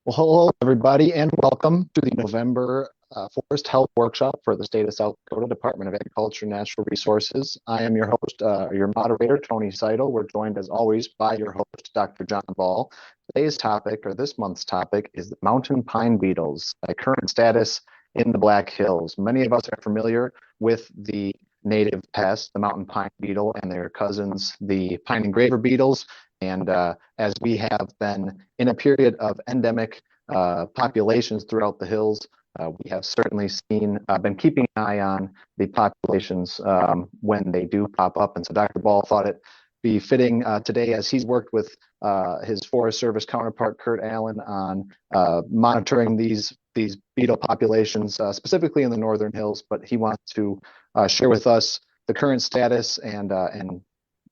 Well, hello, everybody, and welcome to the November Forest Health Workshop for the State of South Dakota Department of Agriculture and Natural Resources. I am your host, your moderator, Tony Seidel. We're joined, as always, by your host, Dr. John Ball. Today's topic, or this month's topic, is the mountain pine beetles, a current status in the Black Hills. Many of us are familiar with the native pest, the mountain pine beetle, and their cousins, the pine engraver beetles. And as we have been in a period of endemic populations throughout the hills, we have certainly been keeping an eye on the populations when they do pop up. And so Dr. Ball thought it be fitting today, as he's worked with his Forest Service counterpart, Kurt Allen, on monitoring these beetle populations, specifically in the northern hills. But he wants to share with us the current status and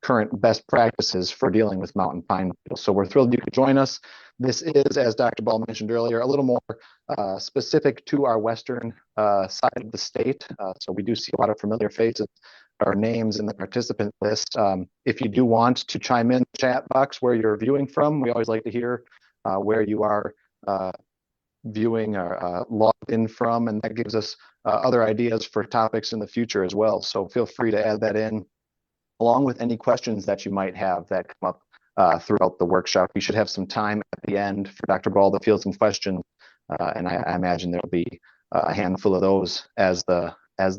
current best practices for dealing with mountain pine beetles. So we're thrilled you could join us. This is, as Dr. Ball mentioned earlier, a little more specific to our western side of the state. So we do see a lot of familiar faces or names in the participant list. If you do want to chime in the chat box where you're viewing from, we always like to hear where you are viewing or logged in from, and that gives us other ideas for topics in the future as well. So feel free to add that in, along with any questions that you might have that come up throughout the workshop. We should have some time at the end for Dr. Ball to field some questions, and I imagine there'll be a handful of those as the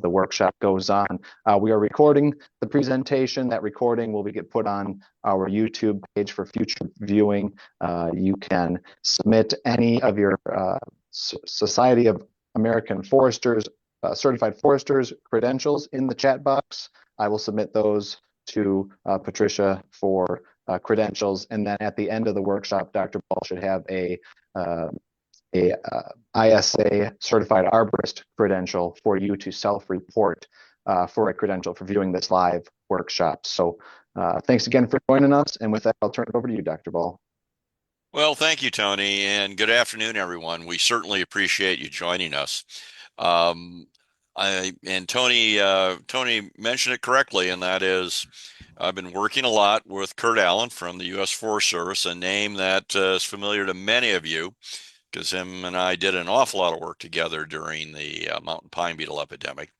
workshop goes on. We are recording the presentation. That recording will get put on our YouTube page for future viewing. You can submit any of your Society of American Foresters, Certified Foresters credentials in the chat box. I will submit those to Patricia for credentials, and then at the end of the workshop, Dr. Ball should have a ISA certified arborist credential for you to self-report for a credential for viewing this live workshop. So thanks again for joining us, and with that, I'll turn it over to you, Dr. Ball. Well, thank you, Tony, and good afternoon, everyone. We certainly appreciate you joining us. Um, Tony mentioned it correctly, and that is, I've been working a lot with Kurt Allen from the U.S. Forest Service, a name that is familiar to many of you, because him and I did an awful lot of work together during the mountain pine beetle epidemic.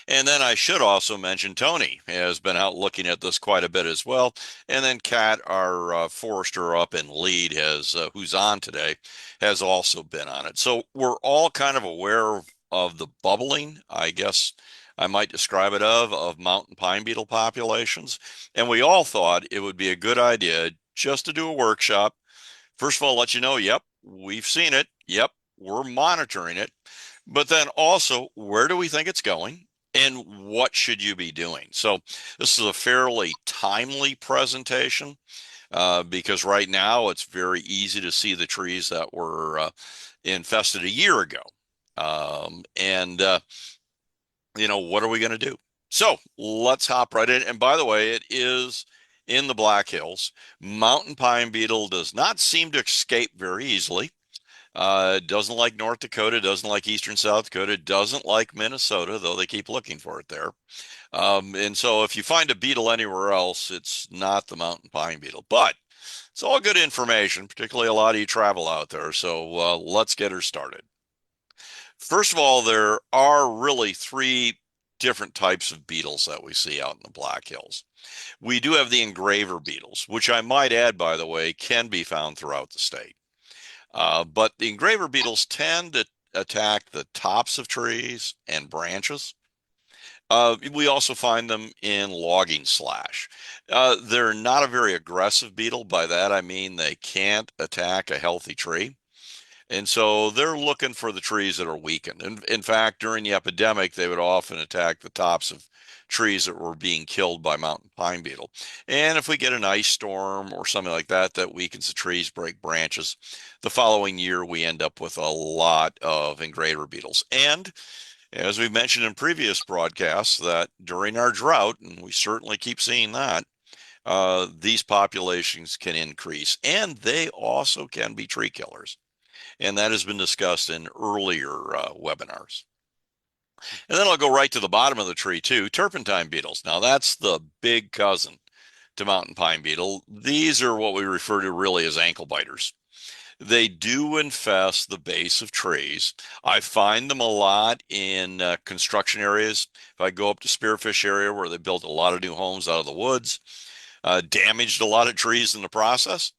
And then I should also mention Tony has been out looking at this quite a bit as well. And then Kat, our forester up in Lead, who's on today, has also been on it. So we're all kind of aware of the bubbling, I guess I might describe it, of mountain pine beetle populations. And we all thought it would be a good idea just to do a workshop. First of all, let you know, yep, we've seen it. Yep, we're monitoring it. But then also, where do we think it's going? And what should you be doing? So this is a fairly timely presentation because right now it's very easy to see the trees that were infested a year ago. What are we going to do? So let's hop right in. And by the way, it is in the Black Hills. Mountain pine beetle does not seem to escape very easily. Doesn't like North Dakota, doesn't like Eastern South Dakota, doesn't like Minnesota, though they keep looking for it there. And so if you find a beetle anywhere else, it's not the mountain pine beetle. But it's all good information, particularly a lot of you travel out there. So let's get her started. First of all, there are really three different types of beetles that we see out in the Black Hills. We do have the engraver beetles, which I might add, by the way, can be found throughout the state. But the engraver beetles tend to attack the tops of trees and branches. We also find them in logging slash. They're not a very aggressive beetle. By that, I mean they can't attack a healthy tree. And so they're looking for the trees that are weakened. And in fact, during the epidemic, they would often attack the tops of trees that were being killed by mountain pine beetle. And if we get an ice storm or something like that that weakens the trees, break branches, the following year we end up with a lot of engraver beetles. And as we mentioned in previous broadcasts, that during our drought, and we certainly keep seeing that, these populations can increase, and they also can be tree killers. And that has been discussed in earlier webinars. And then I'll go right to the bottom of the tree too, turpentine beetles. Now that's the big cousin to mountain pine beetle. These are what we refer to really as ankle biters. They do infest the base of trees. I find them a lot in construction areas. If I go up to Spearfish area where they built a lot of new homes out of the woods, damaged a lot of trees in the process,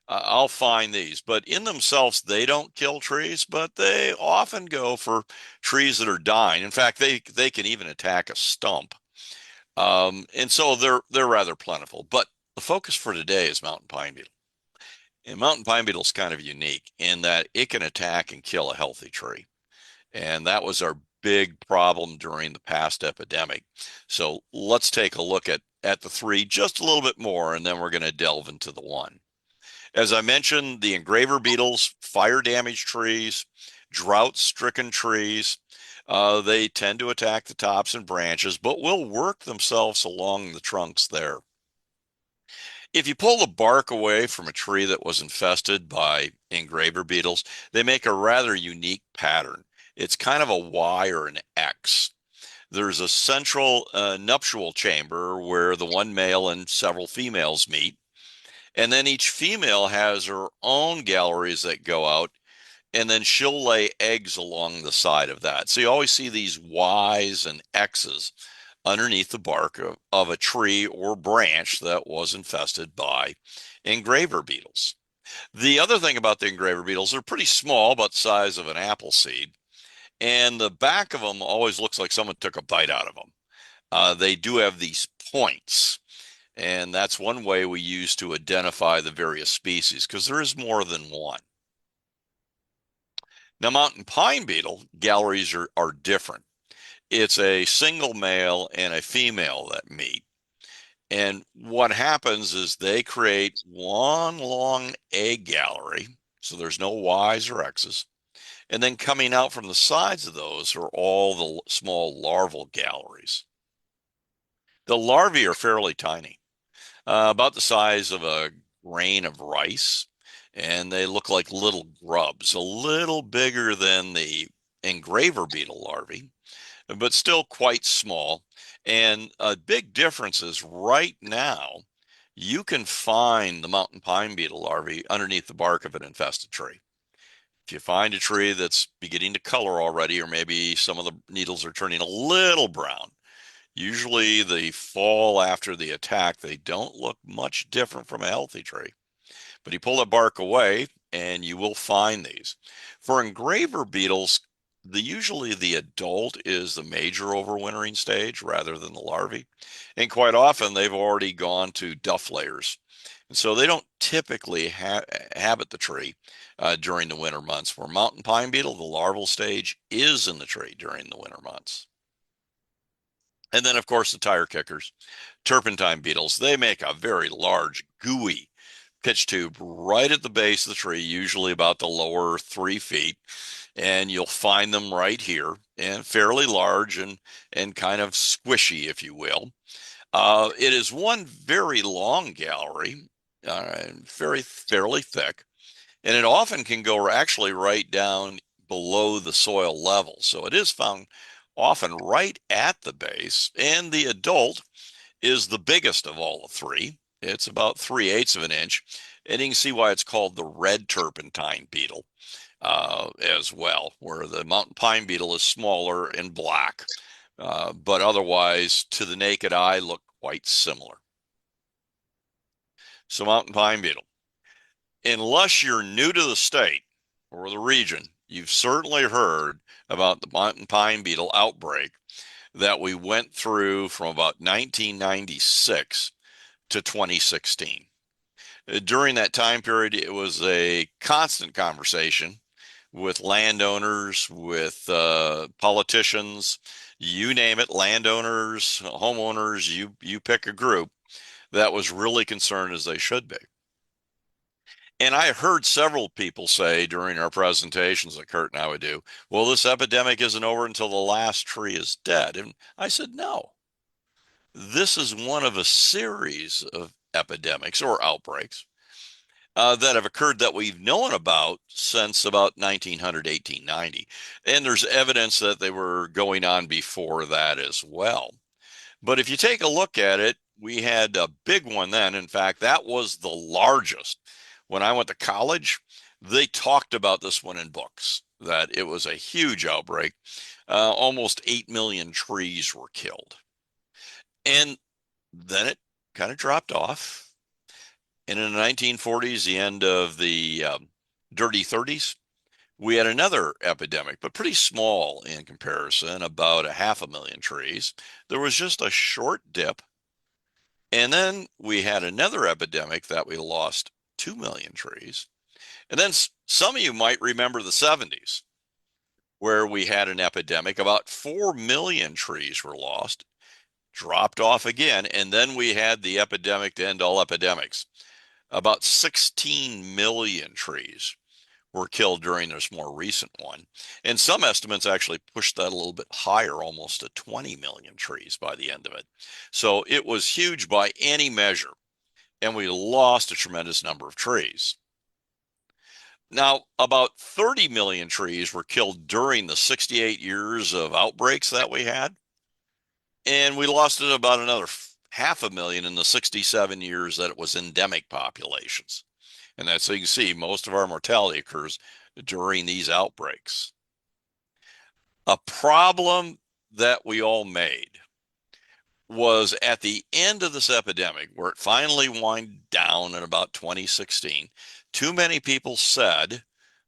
I'll find these. But in themselves, they don't kill trees, but they often go for trees that are dying. In fact, they can even attack a stump. And so they're rather plentiful. But the focus for today is mountain pine beetle. And mountain pine beetle is kind of unique in that it can attack and kill a healthy tree. And that was our big problem during the past epidemic. So let's take a look at the three just a little bit more, and then we're going to delve into the one. As I mentioned, the engraver beetles, fire damaged trees, drought stricken trees, they tend to attack the tops and branches, but will work themselves along the trunks there. If you pull the bark away from a tree that was infested by engraver beetles, they make a rather unique pattern. It's kind of a Y or an X. There's a central nuptial chamber where the one male and several females meet. And then each female has her own galleries that go out, and then she'll lay eggs along the side of that. So you always see these Y's and X's underneath the bark of a tree or branch that was infested by engraver beetles. The other thing about the engraver beetles, they're pretty small, about the size of an apple seed, and the back of them always looks like someone took a bite out of them. They do have these points, and that's one way we use to identify the various species because there is more than one. Now, mountain pine beetle galleries are different. It's a single male and a female that meet. And what happens is they create one long egg gallery. So there's no Y's or X's. And then coming out from the sides of those are all the small larval galleries. The larvae are fairly tiny, about the size of a grain of rice. And they look like little grubs, a little bigger than the engraver beetle larvae, but still quite small. And a big difference is right now, you can find the mountain pine beetle larvae underneath the bark of an infested tree. If you find a tree that's beginning to color already, or maybe some of the needles are turning a little brown, usually the fall after the attack, they don't look much different from a healthy tree. But you pull that bark away and you will find these. For engraver beetles, usually the adult is the major overwintering stage rather than the larvae. And quite often they've already gone to duff layers. And so they don't typically habit the tree during the winter months. For mountain pine beetle, the larval stage is in the tree during the winter months. And then, of course, the tire kickers, turpentine beetles, they make a very large, gooey pitch tube right at the base of the tree, usually about the lower 3 feet. And you'll find them right here and fairly large and kind of squishy, if you will. It is one very long gallery, fairly thick, and it often can go actually right down below the soil level. So it is found often right at the base, and the adult is the biggest of all the three. It's about 3/8 of an inch, and you can see why it's called the red turpentine beetle as well, where the mountain pine beetle is smaller and black, but otherwise, to the naked eye, look quite similar. So mountain pine beetle, unless you're new to the state or the region, you've certainly heard about the mountain pine beetle outbreak that we went through from about 1996 to 2016. During that time period, it was a constant conversation with landowners, with politicians, you name it, landowners, homeowners, you pick a group that was really concerned as they should be. And I heard several people say during our presentations that Kurt and I would do, well, this epidemic isn't over until the last tree is dead. And I said, no, this is one of a series of epidemics or outbreaks that have occurred that we've known about since about 1900, 1890. And there's evidence that they were going on before that as well. But if you take a look at it, we had a big one then. In fact, that was the largest. When I went to college, They talked about this one in books, that it was a huge outbreak. Almost 8 million trees were killed. And then it kind of dropped off. And in the 1940s, the end of the dirty 30s, we had another epidemic, but pretty small in comparison, about a half a million trees. There was just a short dip. And then we had another epidemic that we lost 2 million trees. And then some of you might remember the 70s, where we had an epidemic. About 4 million trees were lost, dropped off again. And then we had the epidemic to end all epidemics. About 16 million trees were killed during this more recent one. And some estimates actually pushed that a little bit higher, almost to 20 million trees by the end of it. So it was huge by any measure, and we lost a tremendous number of trees. Now, about 30 million trees were killed during the 68 years of outbreaks that we had, and we lost about another half a million in the 67 years that it was endemic populations. And that's, so you can see, most of our mortality occurs during these outbreaks. A problem that we all made was at the end of this epidemic, where it finally wound down in about 2016, too many people said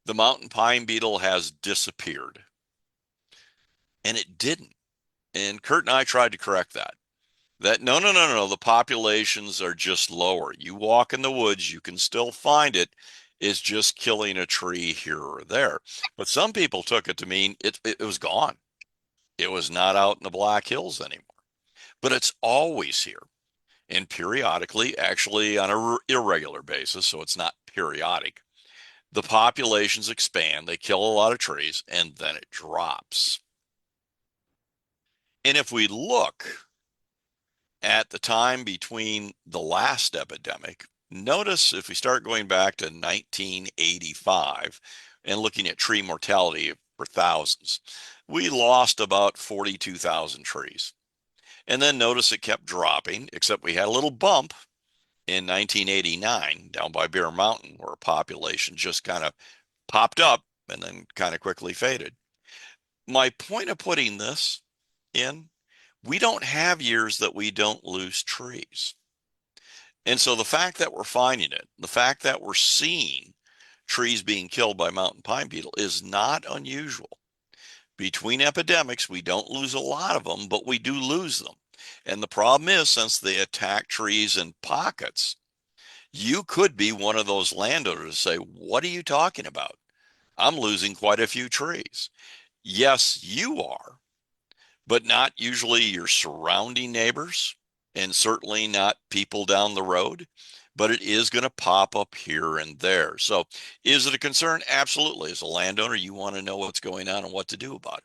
the mountain pine beetle has disappeared. And it didn't. And Kurt and I tried to correct that. That no, no, no, no, the populations are just lower. You walk in the woods, you can still find it. It's just killing a tree here or there. But some people took it to mean it was gone. It was not out in the Black Hills anymore. But it's always here. And periodically, actually on a irregular basis, so it's not periodic, the populations expand, they kill a lot of trees, and then it drops. And if we look at the time between the last epidemic, notice if we start going back to 1985 and looking at tree mortality for thousands, we lost about 42,000 trees. And then notice it kept dropping, except we had a little bump in 1989 down by Bear Mountain, where a population just kind of popped up and then kind of quickly faded. My point of putting this in, we don't have years that we don't lose trees. And so the fact that we're finding it, the fact that we're seeing trees being killed by mountain pine beetle is not unusual. Between epidemics, we don't lose a lot of them, but we do lose them. And the problem is, since they attack trees in pockets, you could be one of those landowners to say, what are you talking about? I'm losing quite a few trees. Yes, you are, but not usually your surrounding neighbors, and certainly not people down the road. But it is going to pop up here and there. So is it a concern? Absolutely. As a landowner, you want to know what's going on and what to do about it,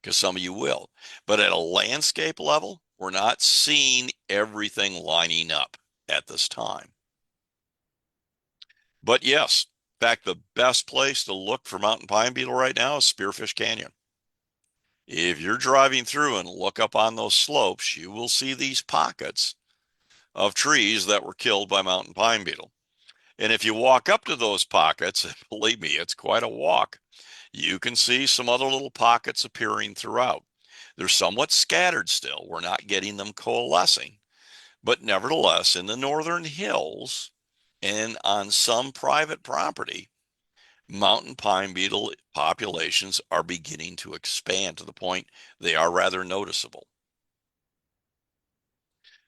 because some of you will. But at a landscape level, we're not seeing everything lining up at this time. But yes, in fact, the best place to look for mountain pine beetle right now is Spearfish Canyon. If you're driving through and look up on those slopes, you will see these pockets of trees that were killed by mountain pine beetle. And if you walk up to those pockets, believe me, it's quite a walk, you can see some other little pockets appearing throughout. They're somewhat scattered still. We're not getting them coalescing. But nevertheless, in the northern hills and on some private property, mountain pine beetle populations are beginning to expand to the point they are rather noticeable.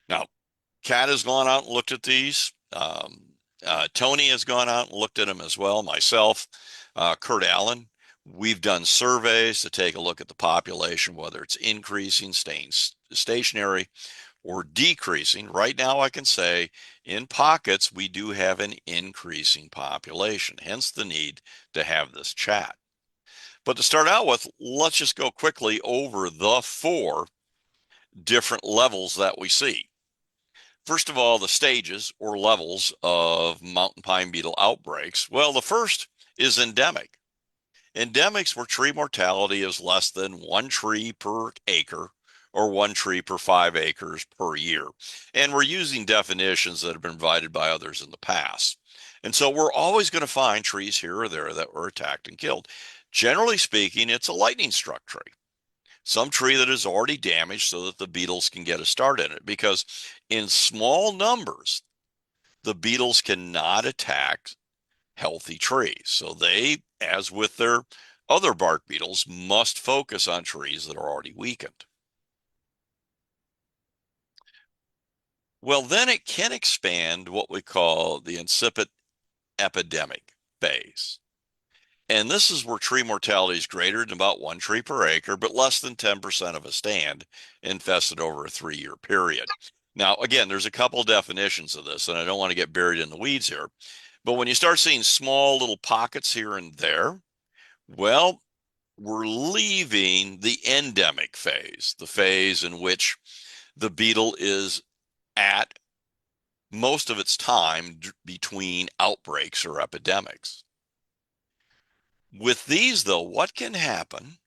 Now, Kat has gone out and looked at these. Tony has gone out and looked at them as well. Myself, Kurt Allen, we've done surveys to take a look at the population, whether it's increasing, staying stationary, or decreasing. Right now, I can say in pockets, we do have an increasing population, hence the need to have this chat. But to start out with, let's just go quickly over the 4 different levels that we see. First of all, the stages or levels of mountain pine beetle outbreaks. Well, the first is endemic. Endemics where tree mortality is less than 1 tree per acre or 1 tree per 5 acres per year. And we're using definitions that have been provided by others in the past. And so we're always going to find trees here or there that were attacked and killed. Generally speaking, it's a lightning struck tree, some tree that is already damaged so that the beetles can get a start in it. Because in small numbers, the beetles cannot attack healthy trees. So they, as with their other bark beetles, must focus on trees that are already weakened. Well, then it can expand what we call the incipient epidemic phase. And this is where tree mortality is greater than about one tree per acre, but less than 10% of a stand infested over a 3-year period. Now, again, there's a couple definitions of this, and I don't want to get buried in the weeds here. But when you start seeing small little pockets here and there, well, we're leaving the endemic phase, the phase in which the beetle is at most of its time between outbreaks or epidemics. With these, though, what can happen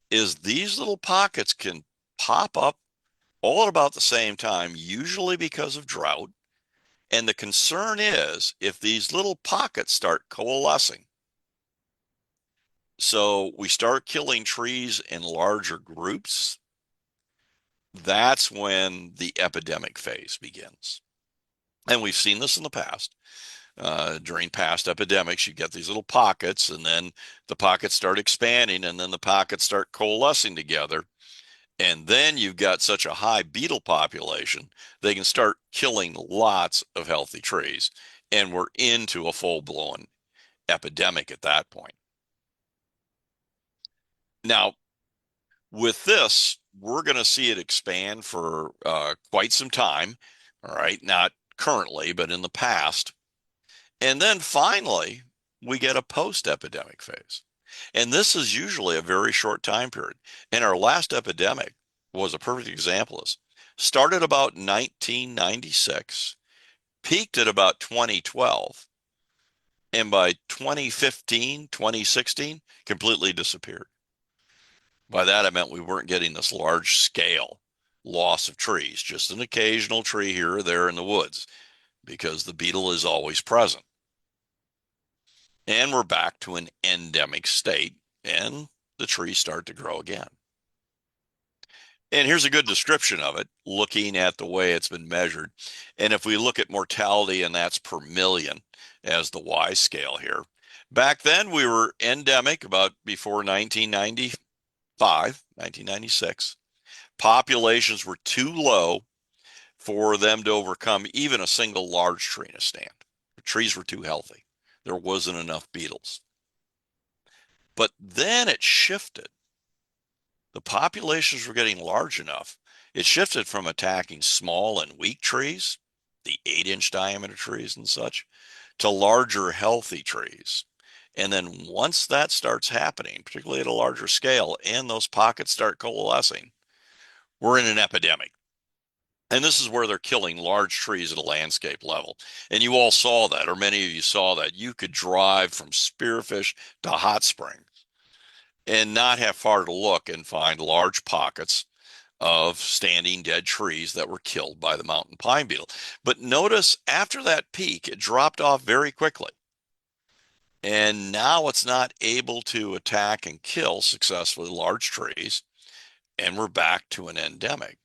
is these little pockets can pop up all at about the same time, usually because of drought. And the concern is if these little pockets start coalescing, so we start killing trees in larger groups, that's when the epidemic phase begins. And we've seen this in the past. During past epidemics, you get these little pockets, and then the pockets start expanding, and then the pockets start coalescing together. And then you've got such a high beetle population, they can start killing lots of healthy trees. And we're into a full-blown epidemic at that point. Now, with this, we're going to see it expand for quite some time. All right, not currently, but in the past. And then finally, we get a post-epidemic phase. And this is usually a very short time period. And our last epidemic was a perfect example of this. Started about 1996, peaked at about 2012, and by 2015, 2016, completely disappeared. By that, I meant we weren't getting this large scale loss of trees, just an occasional tree here or there in the woods, because the beetle is always present. And we're back to an endemic state, and the trees start to grow again. And here's a good description of it, looking at the way it's been measured. And if we look at mortality, and that's per million as the Y scale here, back then we were endemic about before 1995, 1996. Populations were too low for them to overcome even a single large tree in a stand. The trees were too healthy. There wasn't enough beetles. But then it shifted. The populations were getting large enough. It shifted from attacking small and weak trees, the 8-inch diameter trees and such, to larger, healthy trees. And then once that starts happening, particularly at a larger scale, and those pockets start coalescing, we're in an epidemic. And this is where they're killing large trees at a landscape level. And you all saw that, or many of you saw that. You could drive from Spearfish to Hot Springs and not have far to look and find large pockets of standing dead trees that were killed by the mountain pine beetle. But notice after that peak, it dropped off very quickly. And now it's not able to attack and kill successfully large trees. And we're back to an endemic.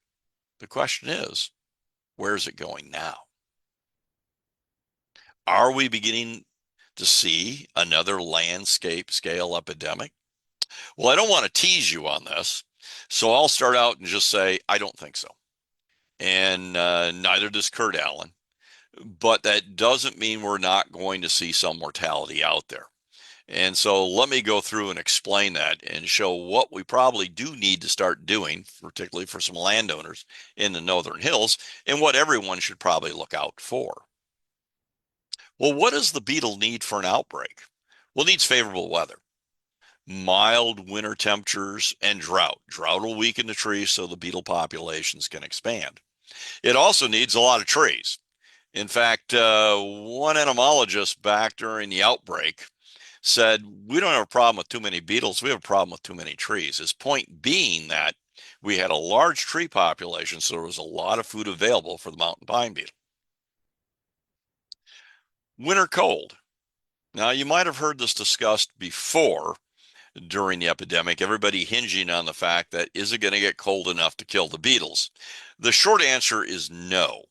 The question is, where's it going now? Are we beginning to see another landscape scale epidemic? Well, I don't want to tease you on this, so I'll start out and just say I don't think so. And neither does Kurt Allen. But that doesn't mean we're not going to see some mortality out there. And so let me go through and explain that and show what we probably do need to start doing, particularly for some landowners in the Northern Hills, and what everyone should probably look out for. Well, what does the beetle need for an outbreak? Well, it needs favorable weather, mild winter temperatures, and drought. Drought will weaken the trees so the beetle populations can expand. It also needs a lot of trees. In fact, one entomologist back during the outbreak said, we don't have a problem with too many beetles, we have a problem with too many trees. His point being that we had a large tree population, so there was a lot of food available for the mountain pine beetle. Winter cold. Now, you might have heard this discussed before during the epidemic, everybody hinging on the fact that is it going to get cold enough to kill the beetles? The short answer is no,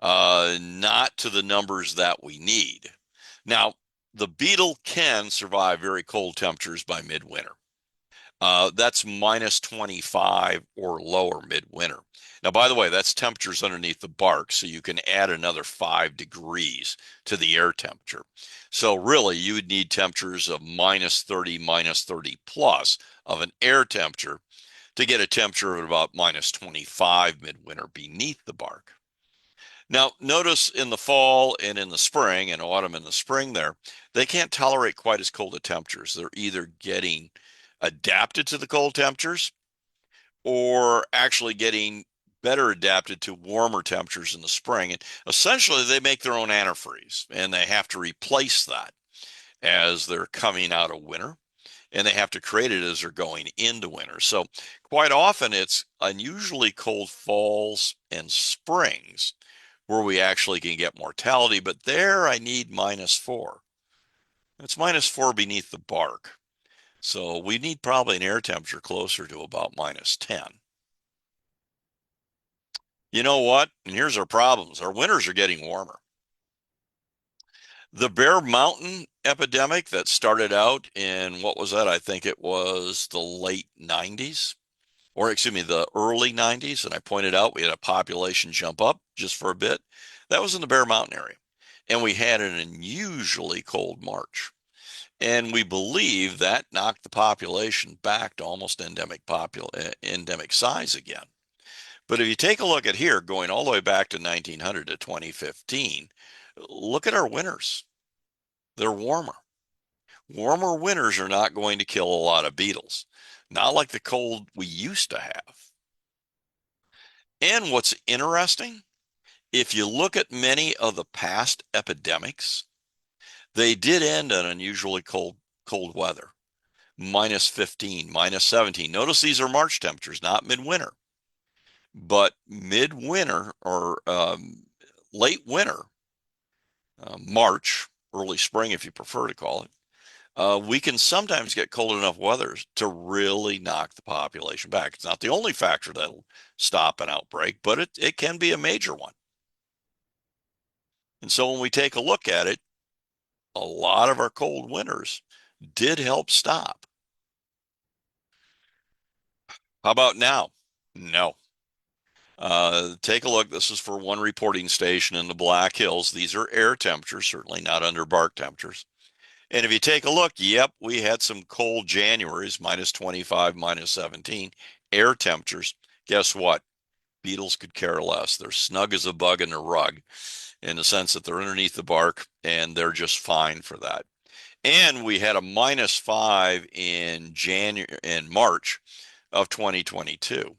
not to the numbers that we need. Now, the beetle can survive very cold temperatures by midwinter. That's minus 25 or lower midwinter. Now, by the way, that's temperatures underneath the bark, so you can add another 5 degrees to the air temperature. So really, you would need temperatures of minus 30 plus of an air temperature to get a temperature of about minus 25 midwinter beneath the bark. Now, notice in the fall and in the spring and autumn and the spring there, they can't tolerate quite as cold of temperatures. They're either getting adapted to the cold temperatures or actually getting better adapted to warmer temperatures in the spring. And essentially, they make their own antifreeze and they have to replace that as they're coming out of winter. And they have to create it as they're going into winter. So quite often it's unusually cold falls and springs where we actually can get mortality, but there I need -4. It's -4 beneath the bark. So we need probably an air temperature closer to about -10. You know what? And here's our problems. Our winters are getting warmer. The Bear Mountain epidemic that started out in, what was that? I think it was the late 90s, or excuse me, the early 90s. And I pointed out we had a population jump up just for a bit. That was in the Bear Mountain area. And we had an unusually cold March. And we believe that knocked the population back to almost endemic size again. But if you take a look at here, going all the way back to 1900 to 2015, look at our winters. They're warmer. Warmer winters are not going to kill a lot of beetles, not like the cold we used to have. And what's interesting, if you look at many of the past epidemics, they did end on unusually cold weather. -15, -17. Notice these are March temperatures, not midwinter. But midwinter or late winter, March, early spring, if you prefer to call it, we can sometimes get cold enough weather to really knock the population back. It's not the only factor that'll stop an outbreak, but it can be a major one. And so when we take a look at it, a lot of our cold winters did help stop. How about now? No. Take a look. This is for one reporting station in the Black Hills. These are air temperatures, certainly not under bark temperatures. And if you take a look, yep, we had some cold Januaries, -25, -17, air temperatures. Guess what? Beetles could care less. They're snug as a bug in a rug in the sense that they're underneath the bark and they're just fine for that. And we had a -5 in March of 2022.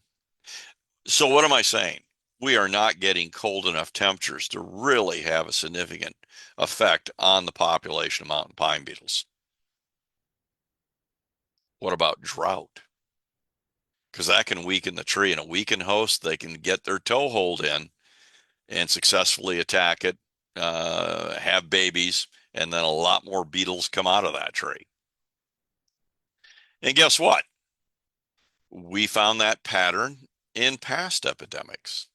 So what am I saying? We are not getting cold enough temperatures to really have a significant effect on the population of mountain pine beetles. What about drought? Because that can weaken the tree, and a weakened host, they can get their toehold in and successfully attack it, have babies, and then a lot more beetles come out of that tree. And guess what? We found that pattern in past epidemics,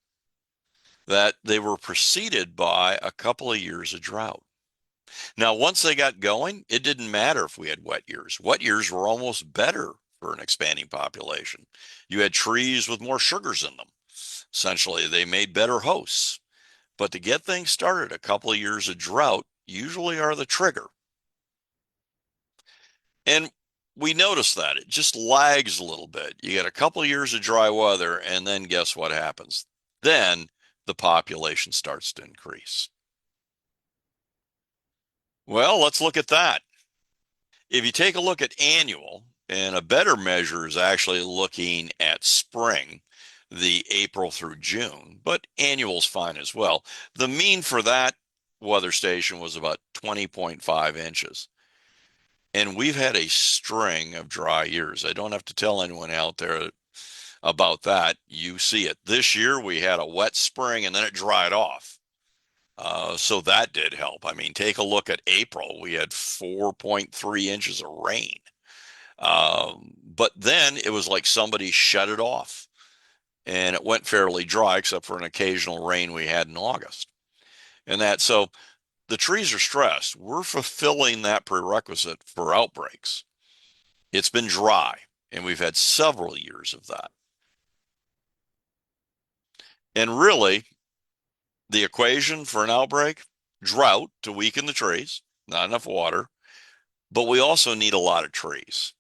that they were preceded by a couple of years of drought. Now, once they got going, it didn't matter if we had wet years. Wet years were almost better for an expanding population. You had trees with more sugars in them. Essentially, they made better hosts. But to get things started, a couple of years of drought usually are the trigger. And we notice that it just lags a little bit. You get a couple of years of dry weather, and then guess what happens? Then the population starts to increase. Well, let's look at that. If you take a look at annual, and a better measure is actually looking at spring, the April through June, but annual's fine as well. The mean for that weather station was about 20.5 inches. And we've had a string of dry years. I don't have to tell anyone out there about that. You see it. This year we had a wet spring and then it dried off. So that did help. I mean, take a look at April. We had 4.3 inches of rain. But then it was like somebody shut it off and it went fairly dry, except for an occasional rain we had in August. And that, so the trees are stressed. We're fulfilling that prerequisite for outbreaks. It's been dry, and we've had several years of that. And really, the equation for an outbreak, drought to weaken the trees, not enough water, but we also need a lot of trees.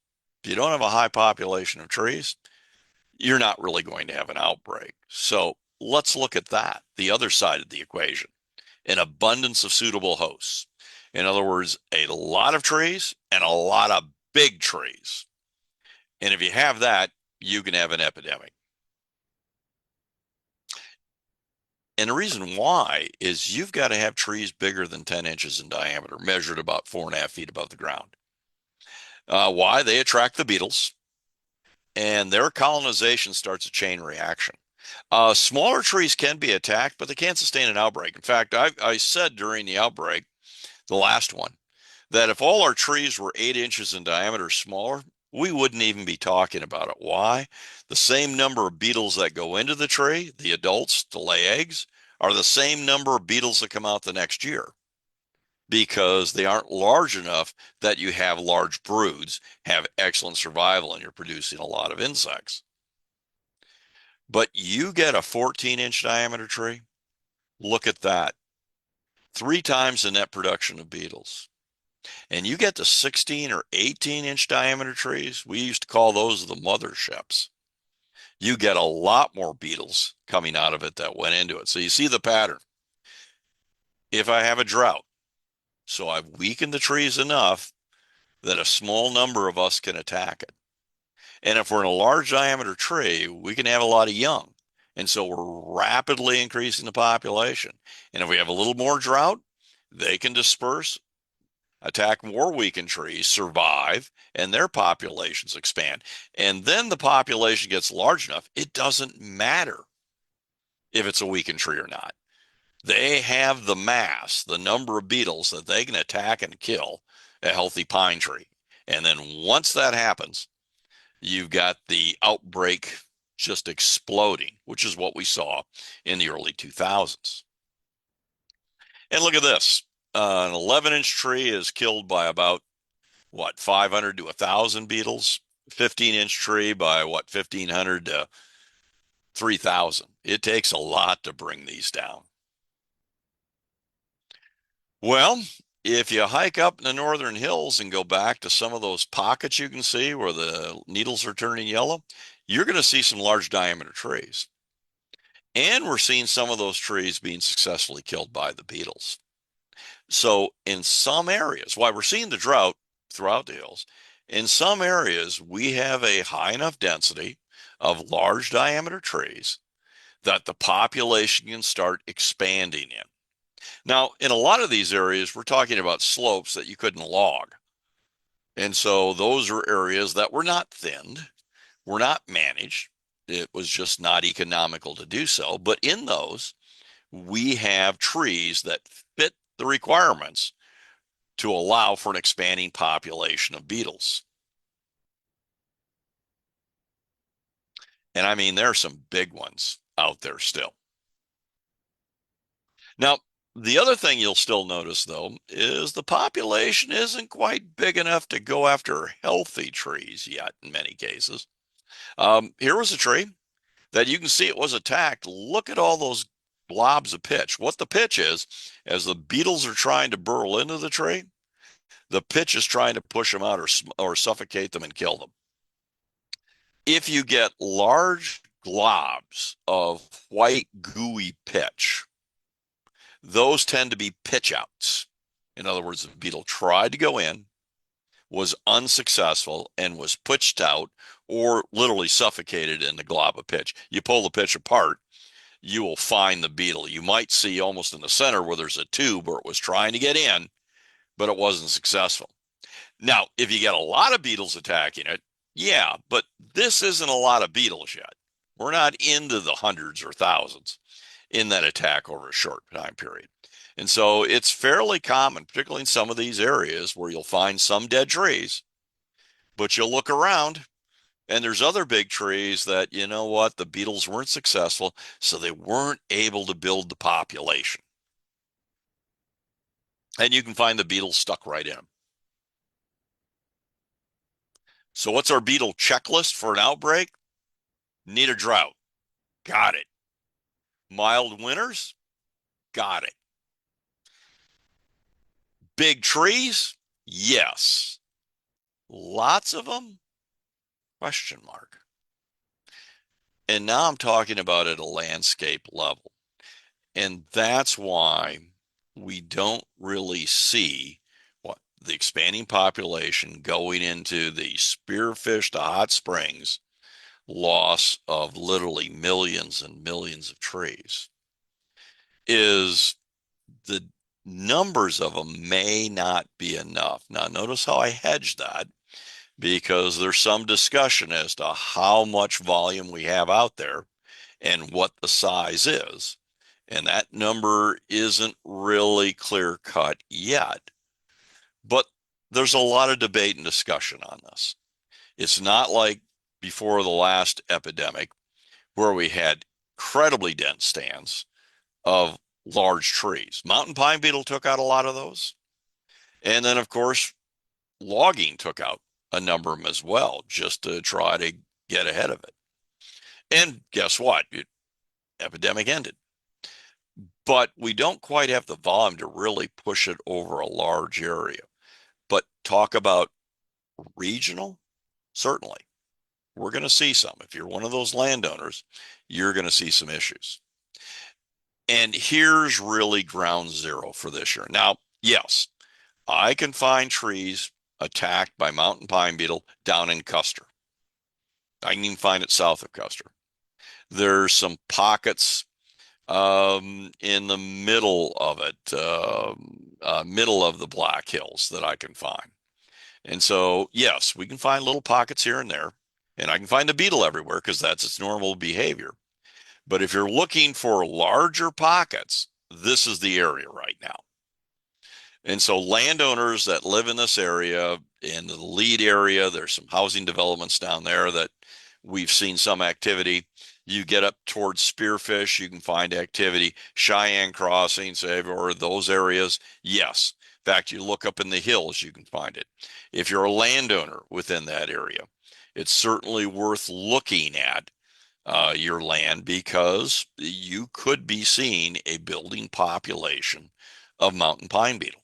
If you don't have a high population of trees, you're not really going to have an outbreak. So let's look at that, the other side of the equation, an abundance of suitable hosts. In other words, a lot of trees and a lot of big trees. And if you have that, you can have an epidemic. And the reason why is you've got to have trees bigger than 10 inches in diameter, measured about 4.5 feet above the ground. Why? They attract the beetles, and their colonization starts a chain reaction. Smaller trees can be attacked, but they can't sustain an outbreak. In fact, I said during the outbreak, the last one, that if all our trees were 8 inches in diameter smaller, we wouldn't even be talking about it. Why? The same number of beetles that go into the tree, the adults to lay eggs, are the same number of beetles that come out the next year because they aren't large enough that you have large broods, have excellent survival, and you're producing a lot of insects. But you get a 14-inch diameter tree, look at that. 3 times the net production of beetles. And you get to 16 or 18-inch diameter trees, we used to call those the motherships. You get a lot more beetles coming out of it that went into it. So you see the pattern. If I have a drought, so I've weakened the trees enough that a small number of us can attack it. And if we're in a large diameter tree, we can have a lot of young. And so we're rapidly increasing the population. And if we have a little more drought, they can disperse, attack more weakened trees, survive, and their populations expand. And then the population gets large enough, it doesn't matter if it's a weakened tree or not. They have the mass, the number of beetles that they can attack and kill a healthy pine tree. And then once that happens, you've got the outbreak just exploding, which is what we saw in the early 2000s. And look at this. An 11-inch tree is killed by about, 500 to 1,000 beetles? 15-inch tree by 1,500 to 3,000. It takes a lot to bring these down. Well, if you hike up in the northern hills and go back to some of those pockets you can see where the needles are turning yellow, you're going to see some large diameter trees. And we're seeing some of those trees being successfully killed by the beetles. So in some areas, while we're seeing the drought throughout the hills, in some areas we have a high enough density of large diameter trees that the population can start expanding in. Now, in a lot of these areas, we're talking about slopes that you couldn't log. And so those are areas that were not thinned, were not managed. It was just not economical to do so. But in those, we have trees that fit the requirements to allow for an expanding population of beetles. And I mean, there are some big ones out there still. Now, the other thing you'll still notice, though, is the population isn't quite big enough to go after healthy trees yet in many cases. Here was a tree that you can see it was attacked. Look at all those blobs of pitch. What the pitch is, as the beetles are trying to burrow into the tree, the pitch is trying to push them out or suffocate them and kill them. If you get large globs of white gooey pitch, those tend to be pitch outs. In other words, the beetle tried to go in, was unsuccessful, and was pushed out or literally suffocated in the glob of pitch. You pull the pitch apart, you will find the beetle. You might see almost in the center where there's a tube where it was trying to get in, but it wasn't successful. Now, if you get a lot of beetles attacking it, yeah, but this isn't a lot of beetles yet. We're not into the hundreds or thousands in that attack over a short time period. And so it's fairly common, particularly in some of these areas where you'll find some dead trees, but you'll look around and there's other big trees that, you know what, the beetles weren't successful, so they weren't able to build the population. And you can find the beetles stuck right in them. So what's our beetle checklist for an outbreak? Need a drought. Got it. Mild winters? Got it. Big trees? Yes. Lots of them? Question mark. And now I'm talking about at a landscape level. And that's why we don't really see what the expanding population going into the spearfish to hot springs loss of literally millions and millions of trees is the numbers of them may not be enough. Now, notice how I hedged that because there's some discussion as to how much volume we have out there and what the size is. And that number isn't really clear cut yet. But there's a lot of debate and discussion on this. It's not like before the last epidemic where we had incredibly dense stands of large trees. Mountain pine beetle took out a lot of those. And then, of course, logging took out a number of them as well, just to try to get ahead of it. And guess what? Epidemic ended. But we don't quite have the volume to really push it over a large area. But talk about regional, certainly. We're going to see some. If you're one of those landowners, you're going to see some issues. And here's really ground zero for this year. Now, yes, I can find trees attacked by mountain pine beetle down in Custer. I can even find it south of Custer. There's some pockets in the middle of it, middle of the Black Hills that I can find. And so, yes, we can find little pockets here and there, and I can find the beetle everywhere because that's its normal behavior. But if you're looking for larger pockets, this is the area right now. And so landowners that live in this area, in the lead area, there's some housing developments down there that we've seen some activity. You get up towards Spearfish, you can find activity. Cheyenne Crossing, say, or those areas, yes. In fact, you look up in the hills, you can find it. If you're a landowner within that area, it's certainly worth looking at your land because you could be seeing a building population of mountain pine beetle.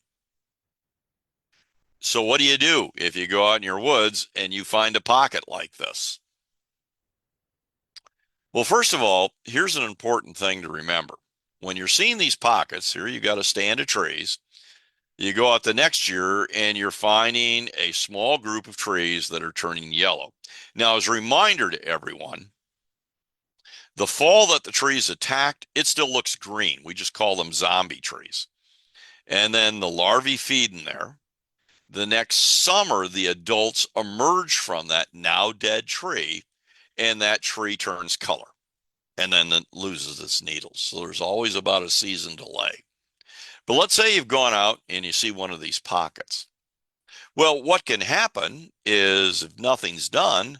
So what do you do if you go out in your woods and you find a pocket like this? Well, first of all, here's an important thing to remember. When you're seeing these pockets, here you got a stand of trees. You go out the next year and you're finding a small group of trees that are turning yellow. Now, as a reminder to everyone, the fall that the trees attacked, it still looks green. We just call them zombie trees. And then the larvae feed in there. The next summer, the adults emerge from that now dead tree, and that tree turns color and then it loses its needles. So there's always about a season delay. But let's say you've gone out and you see one of these pockets. Well, what can happen is if nothing's done,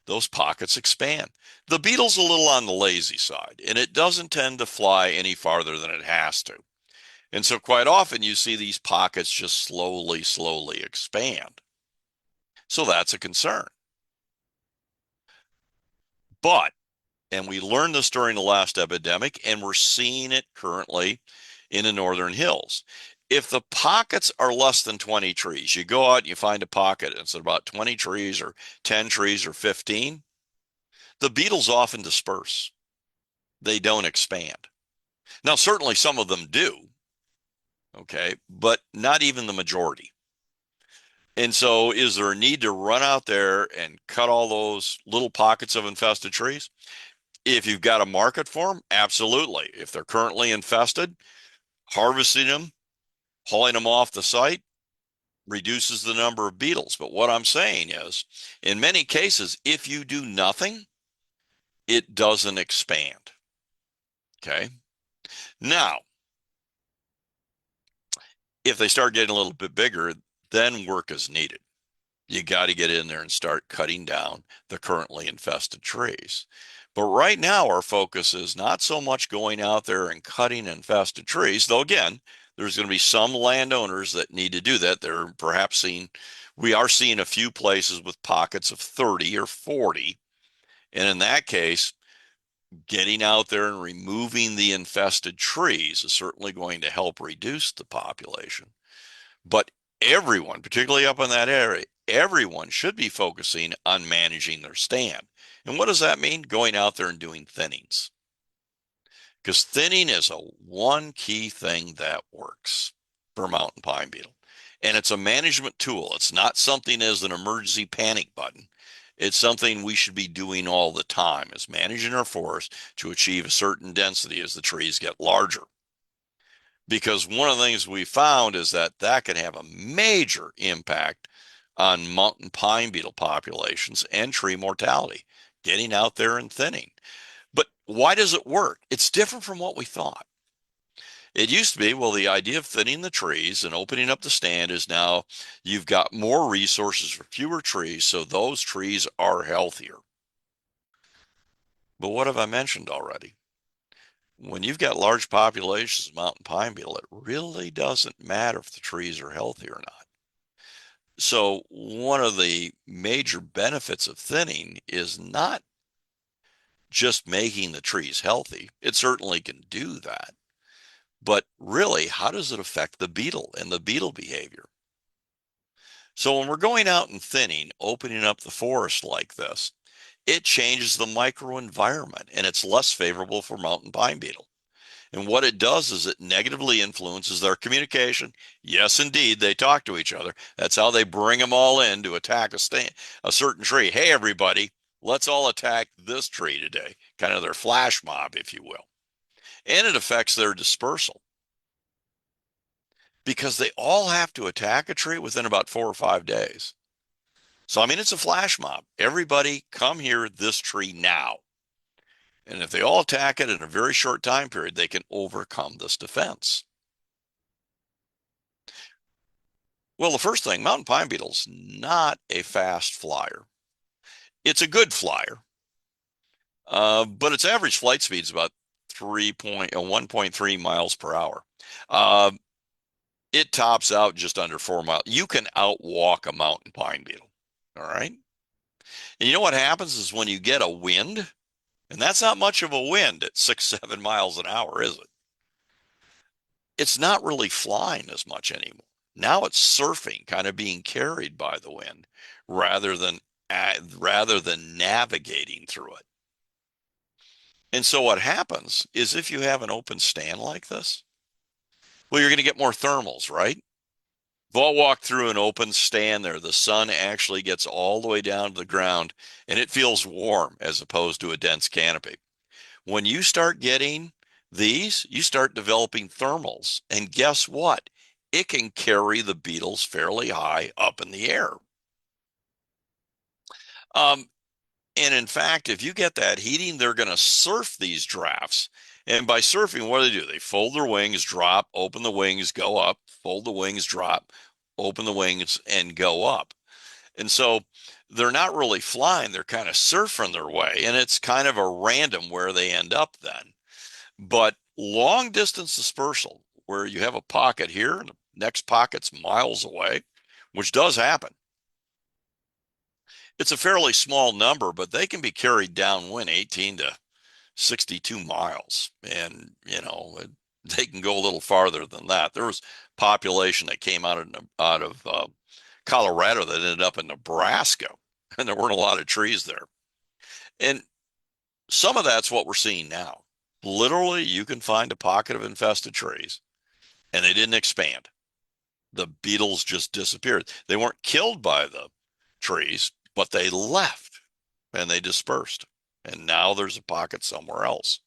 those pockets expand. The beetle's a little on the lazy side, and it doesn't tend to fly any farther than it has to. And so quite often you see these pockets just slowly expand. So that's a concern. But, and we learned this during the last epidemic, and we're seeing it currently in the northern hills. If the pockets are less than 20 trees, you go out and you find a pocket, and it's about 20 trees or 10 trees or 15, the beetles often disperse. They don't expand. Now, certainly some of them do, okay, but not even the majority. And so is there a need to run out there and cut all those little pockets of infested trees? If you've got a market for them, absolutely. If they're currently infested, harvesting them, hauling them off the site reduces the number of beetles. But what I'm saying is, in many cases, if you do nothing, it doesn't expand. Okay. Now, If they start getting a little bit bigger, then work is needed. You got to get in there and start cutting down the currently infested trees. But right now, our focus is not so much going out there and cutting infested trees, though again, there's going to be some landowners that need to do that. They're perhaps seeing, we are seeing a few places with pockets of 30 or 40. And in that case, getting out there and removing the infested trees is certainly going to help reduce the population. But everyone, particularly up in that area, everyone should be focusing on managing their stand. And what does that mean? Going out there and doing thinnings. Because thinning is a one key thing that works for mountain pine beetle. And it's a management tool. It's not something as an emergency panic button. It's something we should be doing all the time, is managing our forest to achieve a certain density as the trees get larger. Because one of the things we found is that that can have a major impact on mountain pine beetle populations and tree mortality, getting out there and thinning. But why does it work? It's different from what we thought. It used to be, well, the idea of thinning the trees and opening up the stand is now you've got more resources for fewer trees, so those trees are healthier. But what have I mentioned already? When you've got large populations of mountain pine beetle, it really doesn't matter if the trees are healthy or not. So one of the major benefits of thinning is not just making the trees healthy. It certainly can do that. But really, how does it affect the beetle and the beetle behavior? So when we're going out and thinning, opening up the forest like this, it changes the microenvironment and it's less favorable for mountain pine beetle. And what it does is it negatively influences their communication. Yes, indeed, they talk to each other. That's how they bring them all in to attack a certain tree. Hey, everybody, let's all attack this tree today. Kind of their flash mob, if you will. And it affects their dispersal because they all have to attack a tree within about 4 or 5 days. So, I mean, it's a flash mob. Everybody come here, this tree now. And if they all attack it in a very short time period, they can overcome this defense. Well, the first thing, mountain pine beetle's not a fast flyer. It's a good flyer, but its average flight speed is about 1.3 miles per hour. Uh, it tops out just under 4 miles. You can outwalk a mountain pine beetle. All right. And you know what happens is when you get a wind, and that's not much of a wind at 6, 7 miles an hour, is it? It's not really flying as much anymore. Now it's surfing, kind of being carried by the wind rather than navigating through it. And so what happens is if you have an open stand like this, well, you're going to get more thermals, right? If I walk through an open stand there, the sun actually gets all the way down to the ground and it feels warm as opposed to a dense canopy. When you start getting these, you start developing thermals. And guess what? It can carry the beetles fairly high up in the air. Um, and in fact, if you get that heating, they're going to surf these drafts. And by surfing, what do? They fold their wings, drop, open the wings, go up, fold the wings, drop, open the wings, and go up. And so they're not really flying, they're kind of surfing their way. And it's kind of a random where they end up then. But long distance dispersal, where you have a pocket here and the next pocket's miles away, which does happen. It's a fairly small number, but they can be carried downwind 18 to 62 miles. And, they can go a little farther than that. There was population that came out of Colorado that ended up in Nebraska, and there weren't a lot of trees there. And some of that's what we're seeing now. Literally, you can find a pocket of infested trees, and they didn't expand. The beetles just disappeared. They weren't killed by the trees, but they left and they dispersed. And now there's a pocket somewhere else.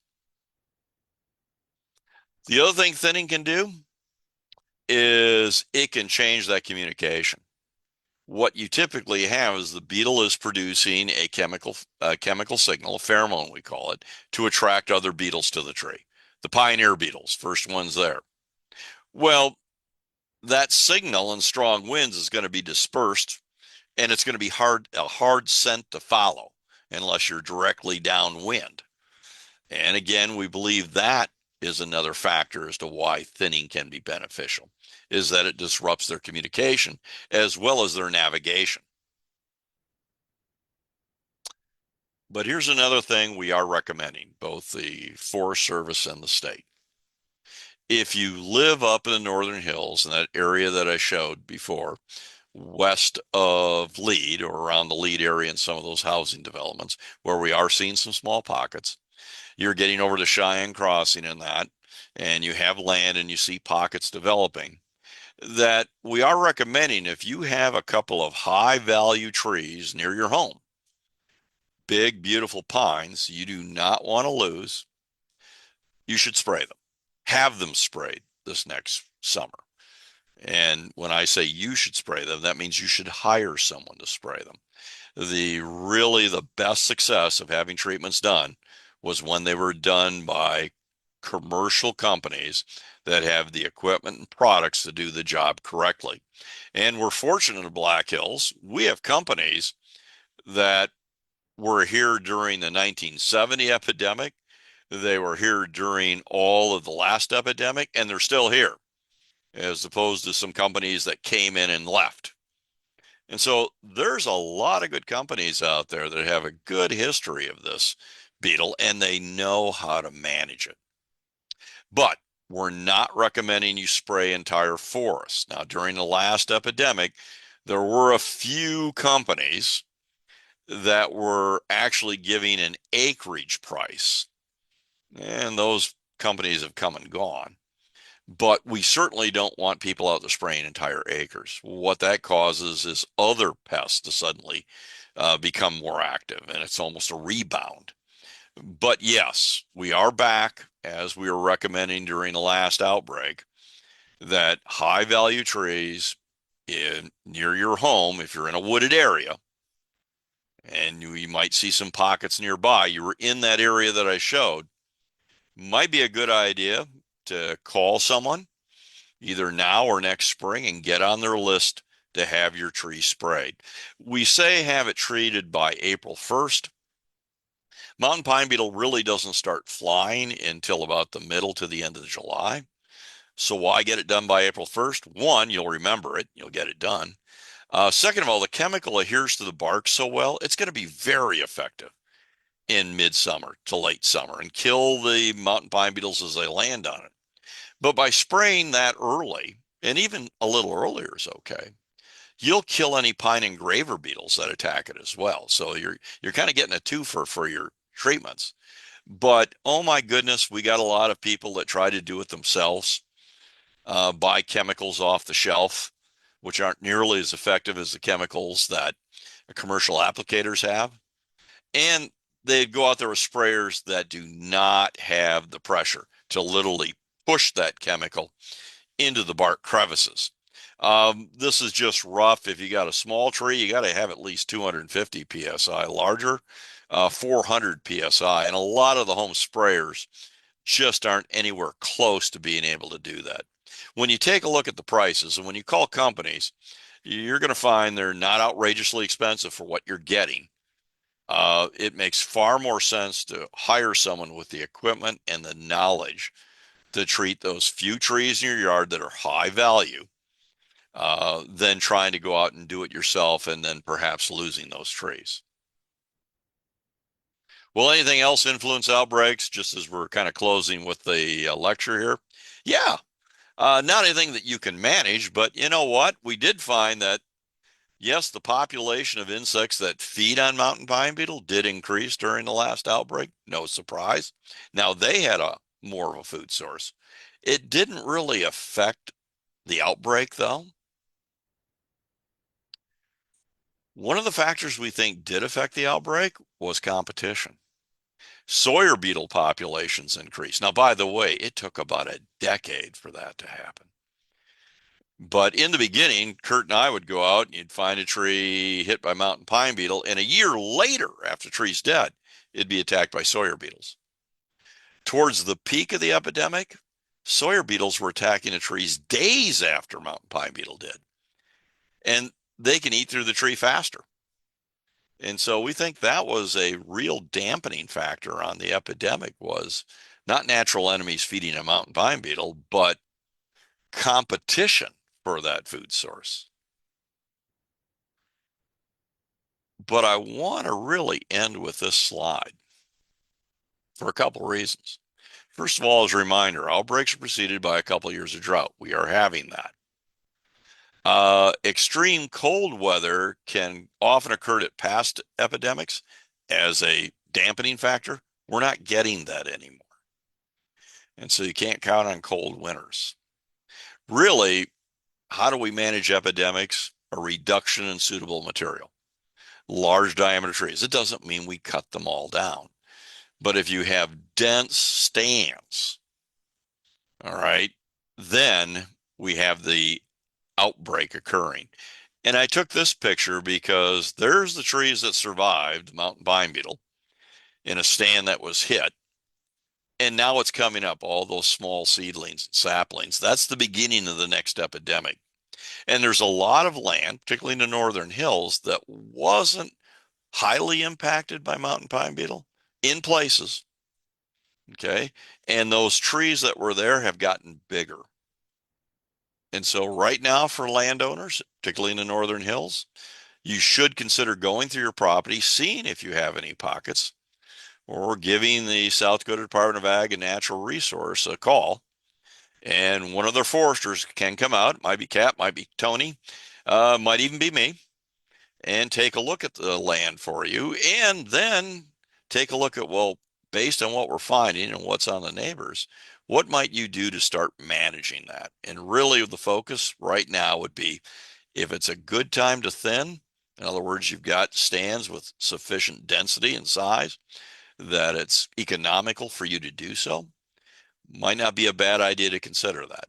The other thing thinning can do is it can change that communication. What you typically have is the beetle is producing a chemical signal, a pheromone we call it, to attract other beetles to the tree. The pioneer beetles, first ones there. Well, that signal and strong winds is going to be dispersed, and it's going to be a hard scent to follow unless you're directly downwind. And again, we believe that is another factor as to why thinning can be beneficial, is that it disrupts their communication as well as their navigation. But here's another thing we are recommending, both the Forest Service and the state. If you live up in the northern hills in that area that I showed before, west of Lead or around the Lead area in some of those housing developments where we are seeing some small pockets, you're getting over to Cheyenne Crossing and that, and you have land and you see pockets developing, that we are recommending if you have a couple of high value trees near your home, big, beautiful pines you do not want to lose, you should spray them. Have them sprayed this next summer. And when I say you should spray them, that means you should hire someone to spray them. The best success of having treatments done was when they were done by commercial companies that have the equipment and products to do the job correctly. And we're fortunate in Black Hills, we have companies that were here during the 1970 epidemic. They were here during all of the last epidemic, and they're still here, as opposed to some companies that came in and left. And so there's a lot of good companies out there that have a good history of this beetle, and they know how to manage it. But we're not recommending you spray entire forests. Now, during the last epidemic, there were a few companies that were actually giving an acreage price, and those companies have come and gone. But we certainly don't want people out there spraying entire acres. What that causes is other pests to suddenly become more active, and it's almost a rebound. But yes, we are back, as we were recommending during the last outbreak, that high value trees near your home, if you're in a wooded area, and you might see some pockets nearby, you were in that area that I showed, might be a good idea to call someone either now or next spring and get on their list to have your tree sprayed. We say have it treated by April 1st. Mountain pine beetle really doesn't start flying until about the middle to the end of July. So why get it done by April 1st? One, you'll remember it, you'll get it done. Second of all, the chemical adheres to the bark so well, it's going to be very effective in midsummer to late summer and kill the mountain pine beetles as they land on it. But by spraying that early, and even a little earlier is okay, you'll kill any pine engraver beetles that attack it as well. So you're kind of getting a twofer for your treatments. But oh my goodness, we got a lot of people that try to do it themselves, buy chemicals off the shelf, which aren't nearly as effective as the chemicals that commercial applicators have. And they go out there with sprayers that do not have the pressure to literally push that chemical into the bark crevices. This is just rough. If you got a small tree, you got to have at least 250 psi. Larger, 400 psi. And a lot of the home sprayers just aren't anywhere close to being able to do that. When you take a look at the prices and when you call companies, you're going to find they're not outrageously expensive for what you're getting. It makes far more sense to hire someone with the equipment and the knowledge to treat those few trees in your yard that are high value than trying to go out and do it yourself and then perhaps losing those trees. Will anything else influence outbreaks, just as we're kind of closing with the lecture here? Yeah, not anything that you can manage, but you know what? We did find that, yes, the population of insects that feed on mountain pine beetle did increase during the last outbreak. No surprise. Now they had a more of a food source. It didn't really affect the outbreak, though. One of the factors we think did affect the outbreak was competition. Sawyer beetle populations increased. Now, by the way, it took about a decade for that to happen. But in the beginning, Kurt and I would go out and you'd find a tree hit by mountain pine beetle, and a year later, after the tree's dead, it'd be attacked by Sawyer beetles. Towards the peak of the epidemic, Sawyer beetles were attacking the trees days after mountain pine beetle did, and they can eat through the tree faster. And so we think that was a real dampening factor on the epidemic, was not natural enemies feeding a mountain pine beetle, but competition for that food source. But I want to really end with this slide for a couple of reasons. First of all, as a reminder, outbreaks are preceded by a couple of years of drought. We are having that. Extreme cold weather can often occur at past epidemics as a dampening factor. We're not getting that anymore. And so you can't count on cold winters. Really, how do we manage epidemics? A reduction in suitable material. Large diameter trees. It doesn't mean we cut them all down. But if you have dense stands, all right, then we have the outbreak occurring. And I took this picture because there's the trees that survived the mountain pine beetle in a stand that was hit. And now it's coming up, all those small seedlings and saplings. That's the beginning of the next epidemic. And there's a lot of land, particularly in the northern hills, that wasn't highly impacted by mountain pine beetle in places. Okay. And those trees that were there have gotten bigger. And so right now for landowners, particularly in the northern hills, you should consider going through your property, seeing if you have any pockets, or giving the South Dakota Department of Ag and Natural Resource a call. And one of their foresters can come out, might be Cap, might be Tony, might even be me, and take a look at the land for you, and then take a look at, well, based on what we're finding and what's on the neighbors, what might you do to start managing that? And really the focus right now would be, if it's a good time to thin, in other words, you've got stands with sufficient density and size that it's economical for you to do so, might not be a bad idea to consider that.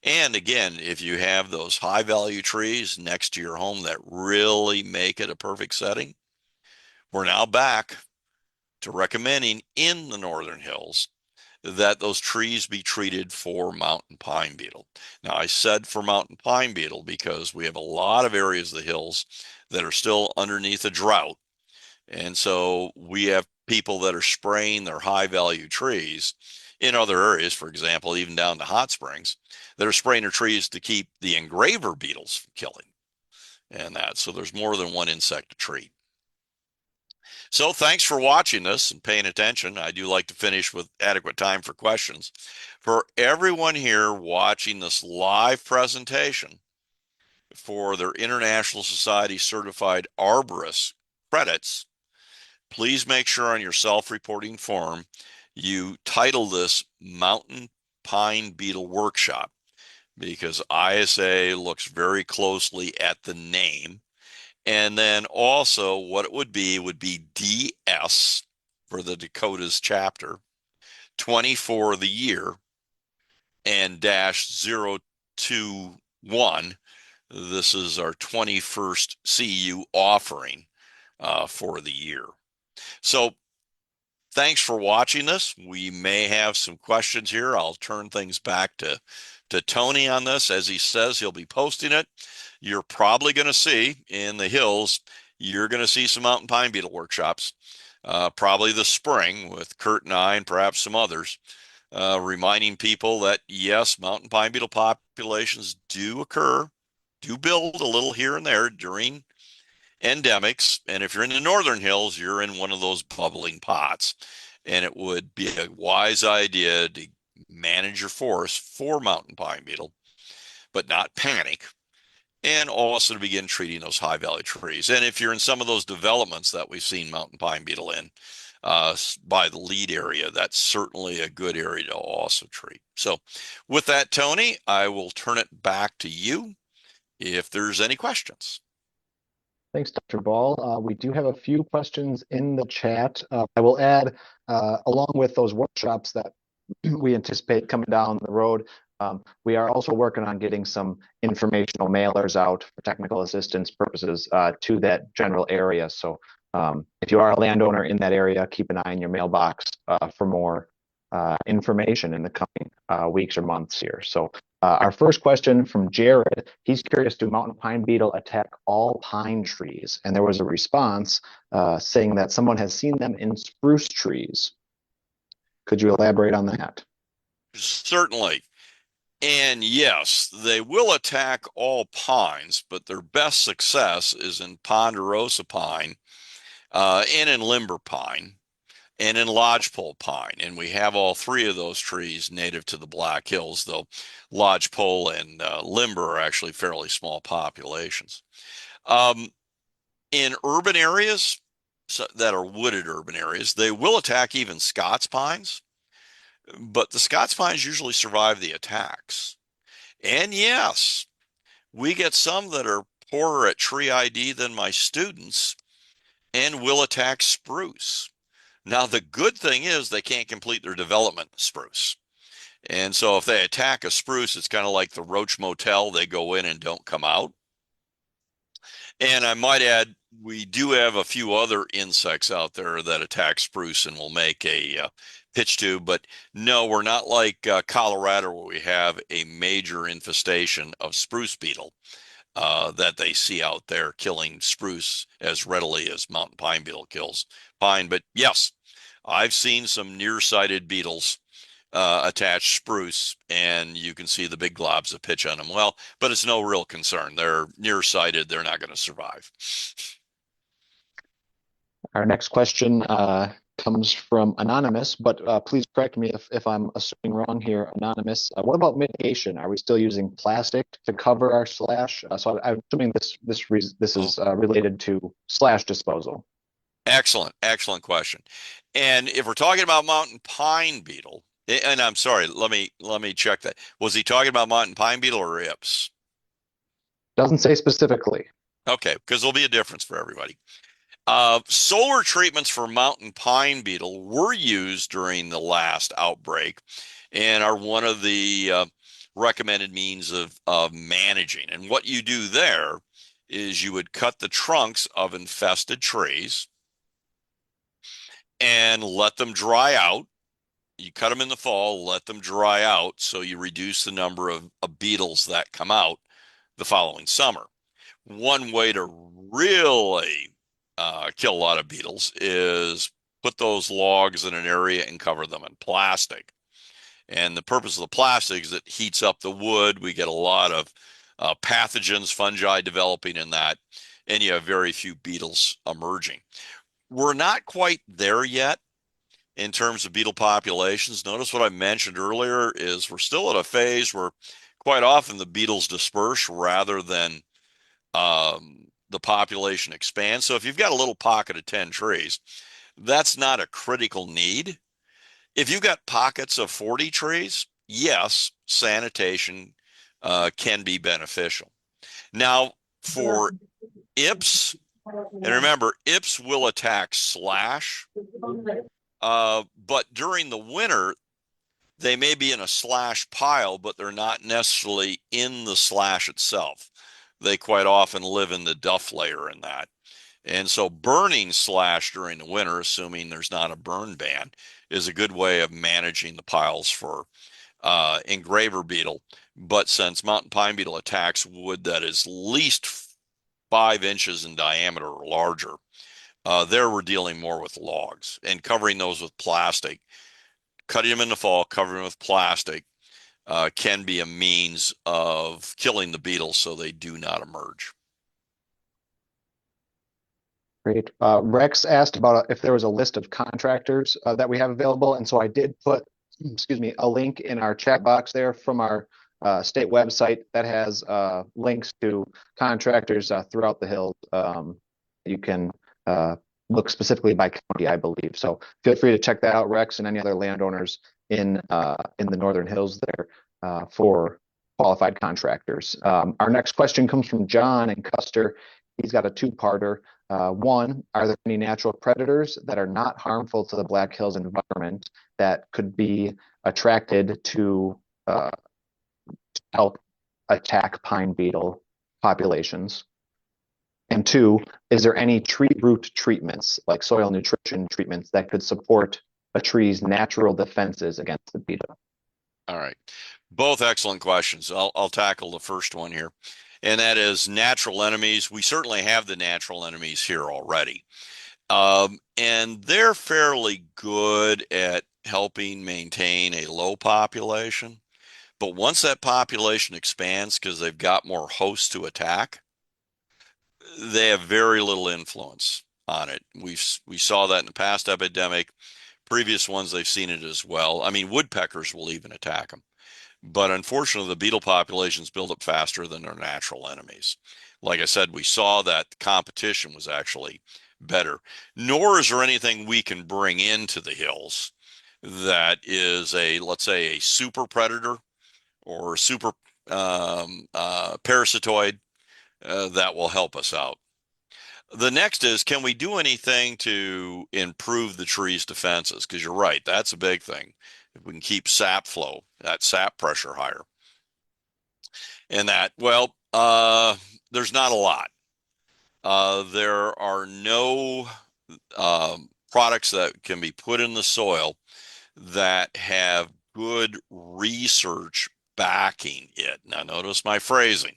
And again, if you have those high value trees next to your home that really make it a perfect setting, we're now back to recommending in the northern hills that those trees be treated for mountain pine beetle. Now, I said for mountain pine beetle because we have a lot of areas of the hills that are still underneath a drought. And so we have people that are spraying their high value trees in other areas, for example, even down to Hot Springs, that are spraying their trees to keep the engraver beetles from killing and that. So there's more than one insect to treat. So thanks for watching this and paying attention. I do like to finish with adequate time for questions. For everyone here watching this live presentation for their International Society Certified Arborist credits, please make sure on your self-reporting form you title this Mountain Pine Beetle Workshop, because ISA looks very closely at the name. And then also what it would be DS for the Dakotas chapter, 20 for the year, and -021. This is our 21st CU offering for the year. So thanks for watching this. We may have some questions here. I'll turn things back to Tony on this. As he says, he'll be posting it. You're probably going to see in the hills, you're going to see some mountain pine beetle workshops, probably this spring with Kurt and I and perhaps some others, reminding people that yes, mountain pine beetle populations do occur, do build a little here and there during endemics. And if you're in the northern hills, you're in one of those bubbling pots. And it would be a wise idea to manage your forest for mountain pine beetle, but not panic. And also to begin treating those high value trees. And if you're in some of those developments that we've seen mountain pine beetle in by the lead area, that's certainly a good area to also treat. So with that, Tony, I will turn it back to you if there's any questions. Thanks, Dr. Ball. We do have a few questions in the chat. I will add, along with those workshops that we anticipate coming down the road, we are also working on getting some informational mailers out for technical assistance purposes to that general area. So if you are a landowner in that area, keep an eye in your mailbox for more information in the coming weeks or months here. So our first question from Jared, he's curious, do mountain pine beetle attack all pine trees? And there was a response saying that someone has seen them in spruce trees. Could you elaborate on that? Certainly. And yes, they will attack all pines, but their best success is in ponderosa pine, and in limber pine, and in lodgepole pine. And we have all three of those trees native to the Black Hills, though lodgepole and limber are actually fairly small populations. Um, in urban areas that are wooded urban areas, they will attack even Scots pines, but the Scots pines usually survive the attacks. And yes, we get some that are poorer at tree ID than my students and will attack spruce. Now, the good thing is they can't complete their development in spruce. And so if they attack a spruce, it's kind of like the Roach Motel. They go in and don't come out. And I might add, we do have a few other insects out there that attack spruce and will make a pitch tube. But no, we're not like Colorado, where we have a major infestation of spruce beetle that they see out there, killing spruce as readily as mountain pine beetle kills pine. But yes, I've seen some nearsighted beetles attach spruce, and you can see the big globs of pitch on them. Well, but it's no real concern. They're nearsighted. They're not going to survive. Our next question comes from Anonymous, but please correct me if I'm assuming wrong here, Anonymous. What about mitigation? Are we still using plastic to cover our slash? So I'm assuming this Oh, is related to slash disposal. excellent question. And if we're talking about mountain pine beetle, and I'm sorry, let me check that. Was he talking about mountain pine beetle or ips? Doesn't say specifically. Okay, because there'll be a difference for everybody. Solar treatments for mountain pine beetle were used during the last outbreak and are one of the recommended means of managing. And what you do there is you would cut the trunks of infested trees and let them dry out. You cut them in the fall, let them dry out, so you reduce the number of beetles that come out the following summer. One way to really kill a lot of beetles is put those logs in an area and cover them in plastic. And the purpose of the plastic is it heats up the wood. We get a lot of pathogens, fungi developing in that, and you have very few beetles emerging. We're not quite there yet in terms of beetle populations. Notice what I mentioned earlier is we're still at a phase where quite often the beetles disperse rather than the population expands. So if you've got a little pocket of 10 trees, that's not a critical need. If you've got pockets of 40 trees, yes, sanitation can be beneficial. Now, for ips, and remember, ips will attack slash, but during the winter, they may be in a slash pile, but they're not necessarily in the slash itself. They quite often live in the duff layer in that. And so burning slash during the winter, assuming there's not a burn ban, is a good way of managing the piles for engraver beetle. But since mountain pine beetle attacks wood that is at least 5 inches in diameter or larger, there we're dealing more with logs and covering those with plastic. Cutting them in the fall, covering them with plastic can be a means of killing the beetles so they do not emerge. Great. Rex asked about if there was a list of contractors that we have available, and so I did put, excuse me, a link in our chat box there from our state website that has links to contractors throughout the hills. You can look specifically by county, I believe. So feel free to check that out, Rex, and any other landowners in the Northern Hills there for qualified contractors. Our next question comes from John in Custer. He's got a two-parter. One, are there any natural predators that are not harmful to the Black Hills environment that could be attracted to help attack pine beetle populations? And two, is there any tree root treatments, like soil nutrition treatments, that could support a tree's natural defenses against the beetle? All right. Both excellent questions. I'll tackle the first one here. And that is natural enemies. We certainly have the natural enemies here already. And they're fairly good at helping maintain a low population. But once that population expands because they've got more hosts to attack, they have very little influence on it. We saw that in the past epidemic. Previous ones, they've seen it as well. I mean, woodpeckers will even attack them. But unfortunately, the beetle populations build up faster than their natural enemies. Like I said, we saw that the competition was actually better. Nor is there anything we can bring into the hills that is a, let's say, a super predator or super parasitoid that will help us out. The next is, can we do anything to improve the tree's defenses? Because you're right, that's a big thing. If we can keep sap flow, that sap pressure higher. And that, well, there's not a lot. There are no products that can be put in the soil that have good research backing it. Now, notice my phrasing.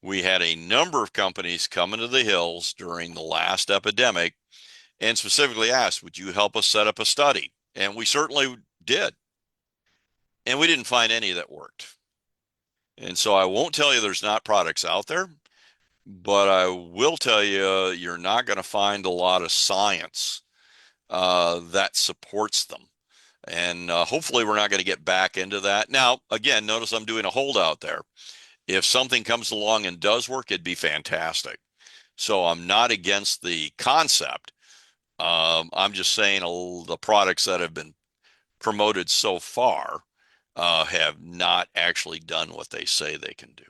We had a number of companies come into the hills during the last epidemic and specifically asked, would you help us set up a study? And we certainly did. And we didn't find any that worked. And so I won't tell you there's not products out there, but I will tell you you're not going to find a lot of science that supports them. And hopefully we're not going to get back into that. Now, again, notice I'm doing a holdout there. If something comes along and does work, it'd be fantastic. So I'm not against the concept. I'm just saying the products that have been promoted so far have not actually done what they say they can do.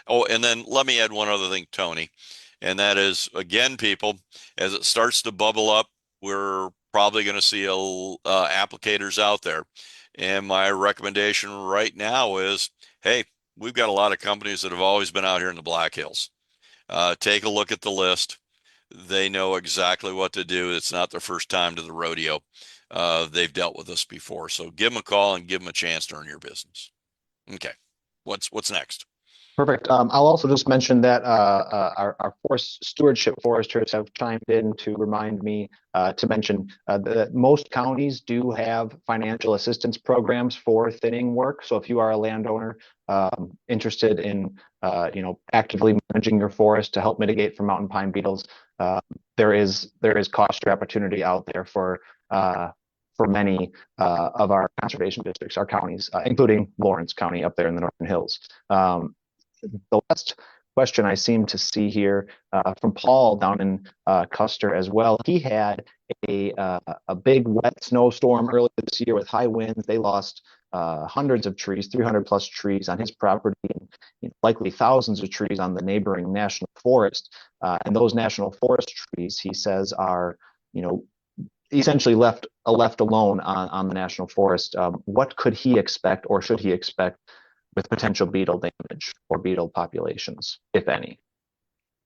Oh, and then let me add one other thing, Tony, and that is, again, people, as it starts to bubble up, we're probably going to see applicators out there. And my recommendation right now is, hey, we've got a lot of companies that have always been out here in the Black Hills. Take a look at the list. They know exactly what to do. It's not their first time to the rodeo. They've dealt with us before. So give them a call and give them a chance to earn your business. Okay. What's next? Perfect. I'll also just mention that our forest stewardship foresters have chimed in to remind me to mention that most counties do have financial assistance programs for thinning work. So if you are a landowner interested in actively managing your forest to help mitigate from mountain pine beetles, there is cost share opportunity out there for many of our conservation districts, our counties, including Lawrence County up there in the Northern Hills. The last question I seem to see here from Paul down in Custer as well. He had a big wet snowstorm earlier this year with high winds. They lost hundreds of trees, 300 plus trees on his property, and likely thousands of trees on the neighboring national forest. And those national forest trees, he says, are essentially left alone on the national forest. What could he expect, or should he expect, with potential beetle damage or beetle populations, if any?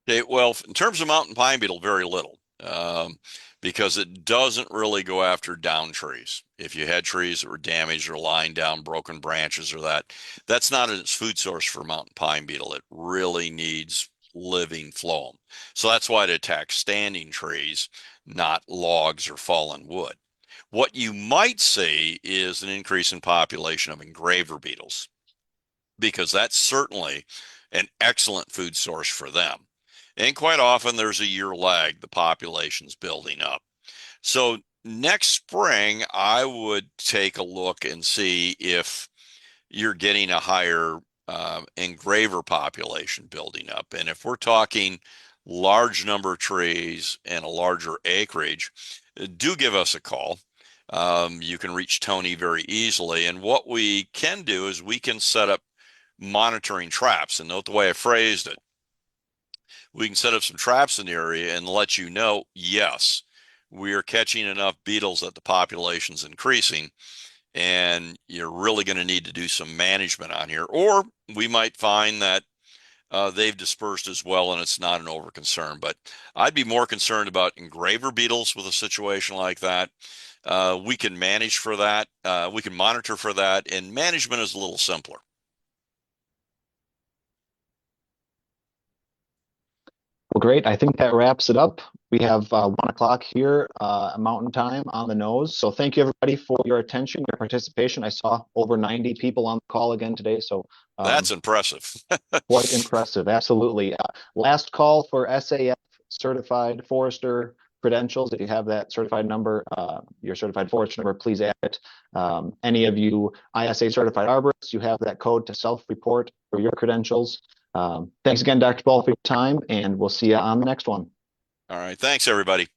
Okay, well, in terms of mountain pine beetle, very little, because it doesn't really go after down trees. If you had trees that were damaged or lying down, broken branches or that's not its food source for mountain pine beetle. It really needs living phloem. So that's why it attacks standing trees, not logs or fallen wood. What you might see is an increase in population of engraver beetles, because that's certainly an excellent food source for them. And quite often there's a year lag, the population's building up. So next spring, I would take a look and see if you're getting a higher engraver population building up. And if we're talking large number of trees and a larger acreage, do give us a call. You can reach Tony very easily. And what we can do is we can set up monitoring traps. And note the way I phrased it. We can set up some traps in the area and let you know, yes, we are catching enough beetles that the population's increasing, and you're really going to need to do some management on here. Or we might find that they've dispersed as well, and it's not an over concern. But I'd be more concerned about engraver beetles with a situation like that. We can manage for that. We can monitor for that, and management is a little simpler. Well, great. I think that wraps it up. We have 1 o'clock here, Mountain Time on the nose. So thank you everybody for your attention, your participation. I saw over 90 people on the call again today. So That's impressive. quite impressive. Absolutely. Last call for SAF certified forester credentials. If you have that certified number, your certified forester number, please add it. Any of you ISA certified arborists, you have that code to self-report for your credentials. Thanks again, Dr. Ball, for your time, and we'll see you on the next one. All right. Thanks, everybody.